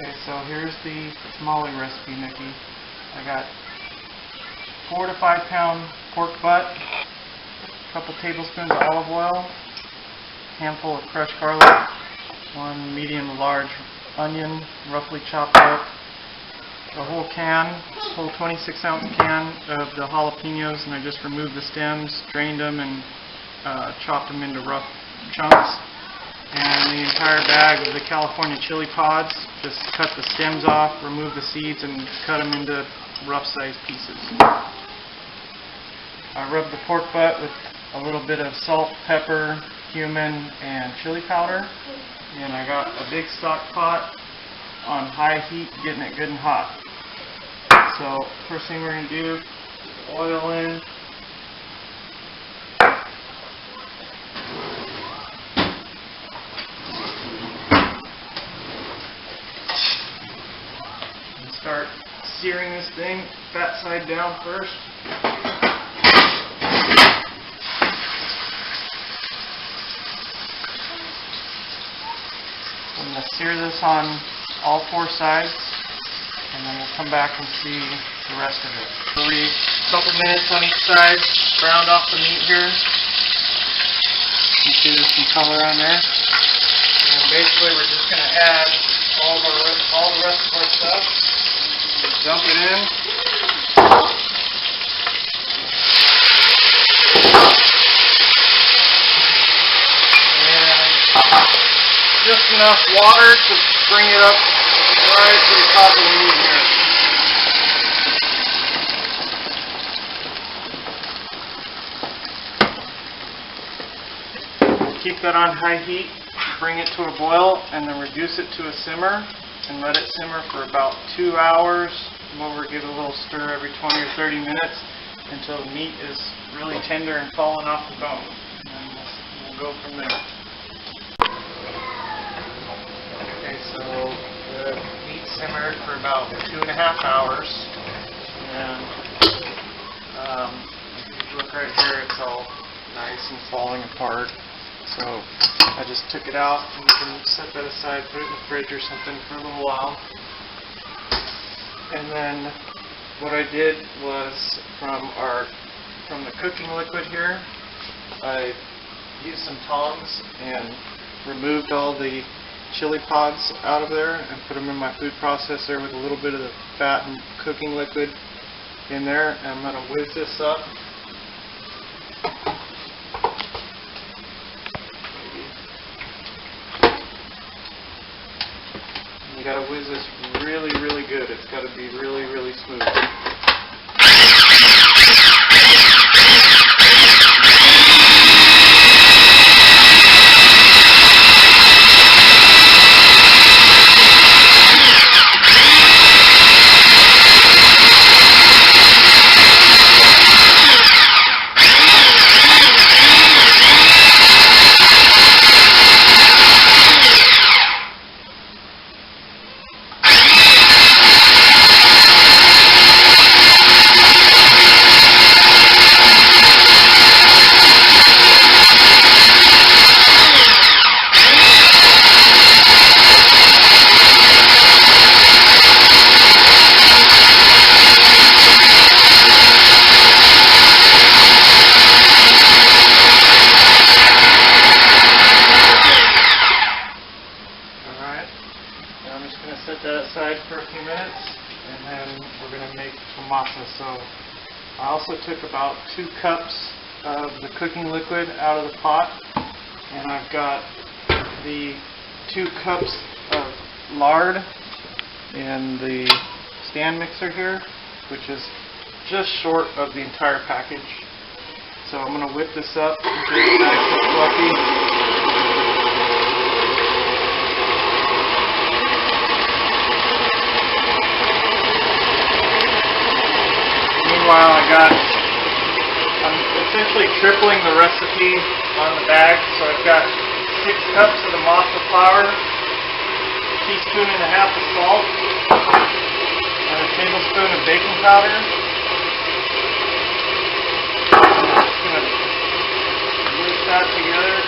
Okay, so here's the tamale recipe, Nikki. I got 4 to 5 pound pork butt, a couple tablespoons of olive oil, a handful of crushed garlic, 1 medium to large onion, roughly chopped up, a whole 26-ounce can of the jalapenos, and I just removed the stems, drained them, and chopped them into rough chunks. And the entire bag of the California chili pods, just cut the stems off, remove the seeds, and cut them into rough-sized pieces. I rubbed the pork butt with a little bit of salt, pepper, cumin, and chili powder. And I got a big stock pot on high heat, getting it good and hot. So first thing we're going to do, oil in. Start searing this thing, fat side down first. I'm going to sear this on all 4 sides, and then we'll come back and see the rest of it. We'll leave a couple minutes on each side, browned off the meat here. You see there's some color on there. And basically we're just going to add all the rest of our stuff. Dump it in. And just enough water to bring it up right to the top of the meat here. Keep that on high heat, bring it to a boil, and then reduce it to a simmer. And let it simmer for about 2 hours. Come over, give it a little stir every 20 or 30 minutes until the meat is really tender and falling off the bone. And we'll go from there. Okay, so the meat simmered for about 2.5 hours. And if you look right here, it's all nice and falling apart. So I just took it out, and you can set that aside, put it in the fridge or something for a little while. And then what I did was from the cooking liquid here, I used some tongs and removed all the chili pods out of there and put them in my food processor with a little bit of the fat and cooking liquid in there. And I'm going to whiz this up. You got to whiz this really, really good. It's got to be really, really smooth. Set that aside for a few minutes, and then we're going to make tamales. So I also took about 2 cups of the cooking liquid out of the pot, and I've got the 2 cups of lard in the stand mixer here, which is just short of the entire package. So I'm going to whip this up and get it nice and fluffy. I'm essentially tripling the recipe on the bag, so I've got 6 cups of the matzo flour, a teaspoon and a half of salt, and a tablespoon of baking powder. I'm just going to mix that together.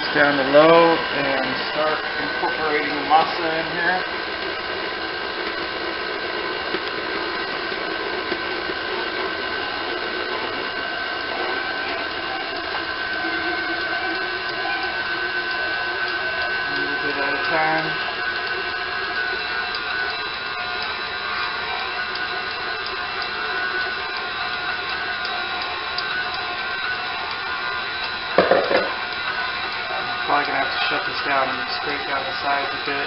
this down to low and start incorporating the masa in here. A little bit at a time. Probably going to have to shut this down and scrape down the sides a bit.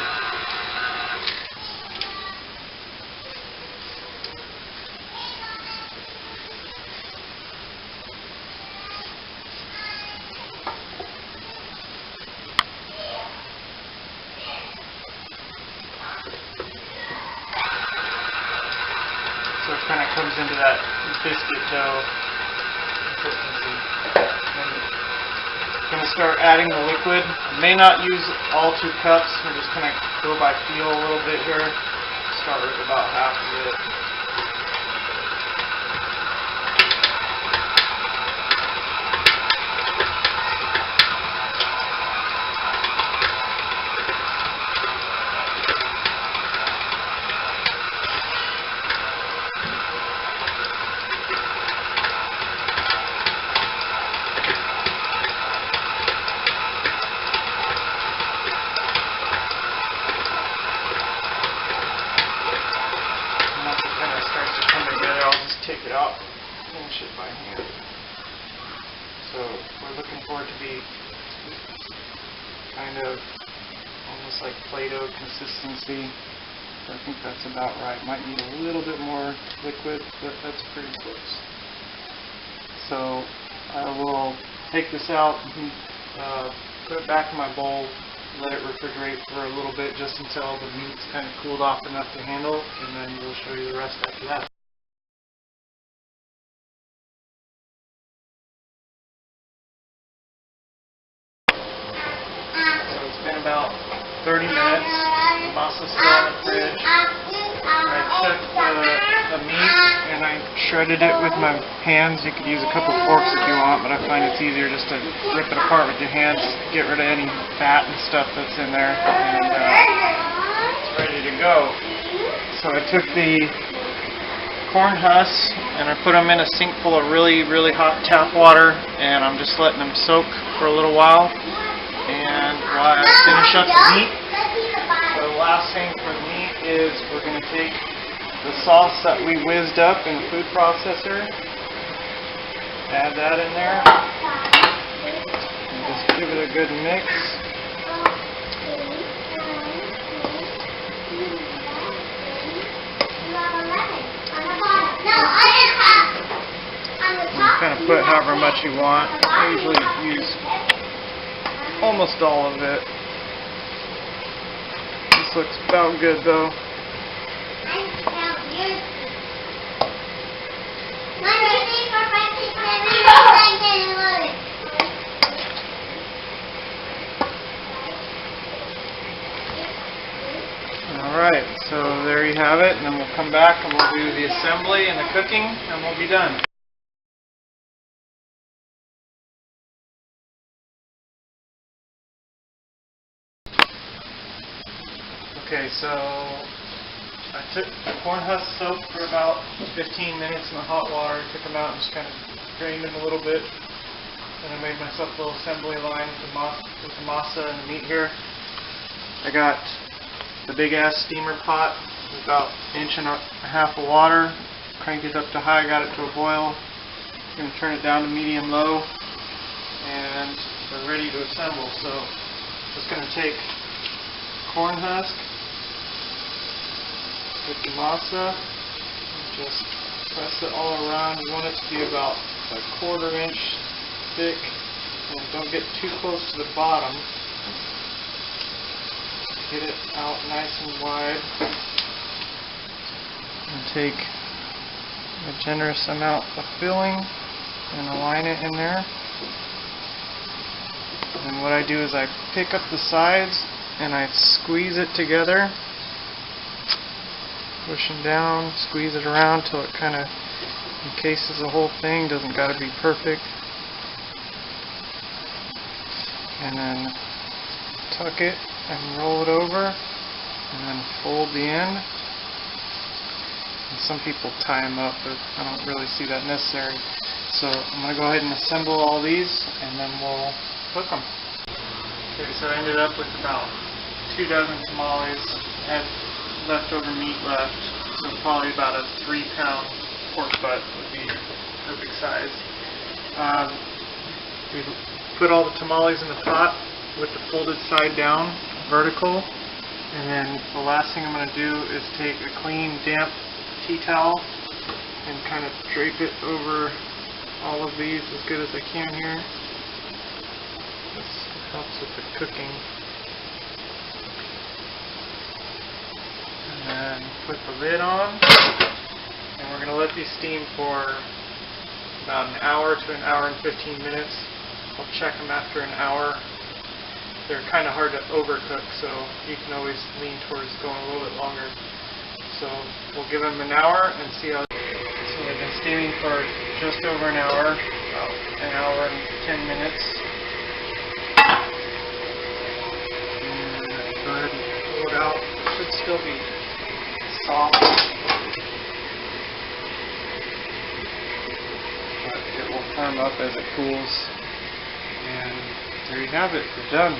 So it kind of comes into that biscuit dough consistency. I'm going to start adding the liquid. I may not use all 2 cups. I'm just going to go by feel a little bit here. Start with about half of it. Take it out, finish it by hand. So we're looking for it to be kind of almost like Play-Doh consistency. So I think that's about right. Might need a little bit more liquid, but that's pretty close. So I will take this out, put it back in my bowl, let it refrigerate for a little bit just until the meat's kind of cooled off enough to handle, and then we'll show you the rest after that. About 30 minutes. The masa's still in the fridge. I took the meat and I shredded it with my hands. You could use a couple forks if you want, but I find it's easier just to rip it apart with your hands, get rid of any fat and stuff that's in there, and it's ready to go. So I took the corn husks and I put them in a sink full of really, really hot tap water, and I'm just letting them soak for a little while. And while I finish up the meat, so the last thing for the meat is we're going to take the sauce that we whizzed up in the food processor, add that in there, and just give it a good mix. You kind of put however much you want. I usually use almost all of it. This looks about good though. Alright, so there you have it, and then we'll come back and we'll do the assembly and the cooking, and we'll be done. Okay, so I took the corn husk soaked for about 15 minutes in the hot water, took them out and just kind of drained them a little bit, and I made myself a little assembly line with the masa and the meat here. I got the big ass steamer pot with about 1.5 inches of water, cranked it up to high, got it to a boil. I'm going to turn it down to medium low, and we're ready to assemble. So just going to take corn husk, with the masa, and just press it all around. You want it to be about a 1/4 inch thick, and don't get too close to the bottom. Get it out nice and wide, and take a generous amount of filling and align it in there. And what I do is I pick up the sides and I squeeze it together, pushing down, squeeze it around till it kind of encases the whole thing. Doesn't got to be perfect. and then tuck it and roll it over, and then fold the end. And some people tie them up, but I don't really see that necessary. So I'm going to go ahead and assemble all these, and then we'll cook them. Okay, so I ended up with about 2 dozen tamales. I had leftover meat left, so probably about a 3-pound pork butt would be perfect size. We put all the tamales in the pot with the folded side down, vertical, and then the last thing I'm going to do is take a clean, damp tea towel and kind of drape it over all of these as good as I can here. This helps with the cooking. And then put the lid on, and we're going to let these steam for about an hour to an hour and 15 minutes. I'll check them after an hour. They're kind of hard to overcook, so you can always lean towards going a little bit longer. So we'll give them an hour and see how. So they've been steaming for just over an hour, about an hour and 10 minutes. And go ahead and pull it out. It should still be soft, but it will firm up as it cools. And there you have it. We're done.